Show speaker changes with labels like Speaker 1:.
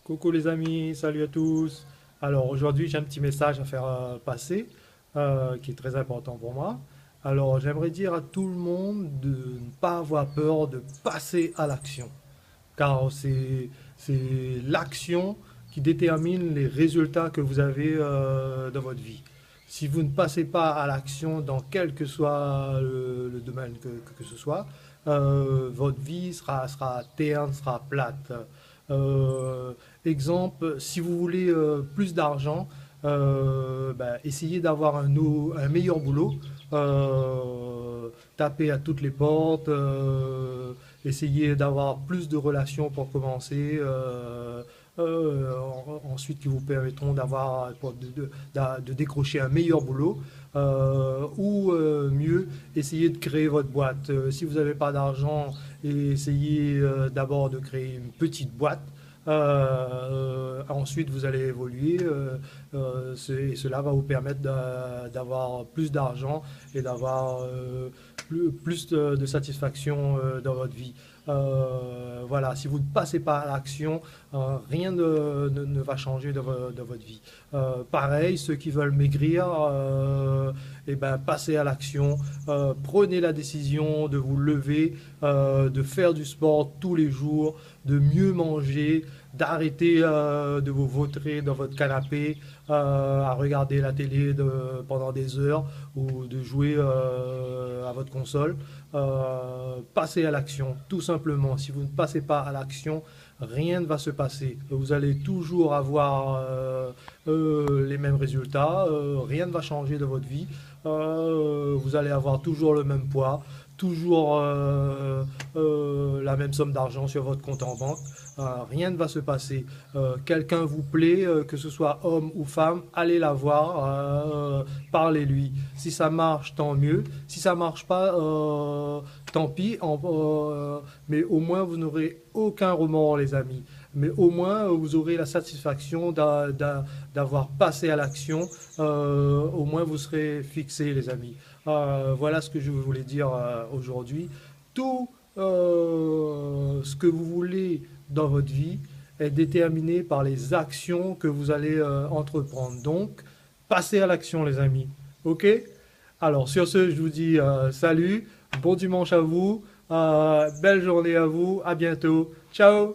Speaker 1: Coucou les amis, salut à tous. Alors aujourd'hui j'ai un petit message à faire passer qui est très important pour moi. Alors j'aimerais dire à tout le monde de ne pas avoir peur de passer à l'action, car c'est l'action qui détermine les résultats que vous avez dans votre vie. Si vous ne passez pas à l'action dans quel que soit le domaine que ce soit, votre vie sera terne, sera plate. Euh, Exemple, si vous voulez plus d'argent, essayez d'avoir un meilleur boulot. Tapez à toutes les portes, essayez d'avoir plus de relations pour commencer. Ensuite qui vous permettront de décrocher un meilleur boulot ou mieux essayer de créer votre boîte. Si vous n'avez pas d'argent, essayez d'abord de créer une petite boîte. Ensuite, vous allez évoluer et cela va vous permettre d'avoir plus d'argent et d'avoir plus de satisfaction dans votre vie. Voilà, si vous ne passez pas à l'action, rien ne va changer dans votre vie. Pareil, ceux qui veulent maigrir, passez à l'action, prenez la décision de vous lever, de faire du sport tous les jours, de mieux manger, d'arrêter de vous vautrer dans votre canapé à regarder la télé pendant des heures ou de jouer à votre console. Passez à l'action, tout simplement. Si vous ne passez pas à l'action, rien ne va se passer. Vous allez toujours avoir les mêmes résultats, rien ne va changer de votre vie. Vous allez avoir toujours le même poids, toujours la même somme d'argent sur votre compte en banque. Rien ne va se passer. Quelqu'un vous plaît, que ce soit homme ou femme, allez la voir, parlez-lui. Si ça marche, tant mieux. Si ça marche pas, tant pis. Mais au moins, vous n'aurez aucun remords, les amis. Mais au moins, vous aurez la satisfaction d'avoir passé à l'action. Au moins, vous serez fixés, les amis. Voilà ce que je voulais dire aujourd'hui. Tout ce que vous voulez dans votre vie est déterminé par les actions que vous allez entreprendre. Donc, passez à l'action, les amis. OK? Alors, sur ce, je vous dis salut, bon dimanche à vous, belle journée à vous, à bientôt. Ciao!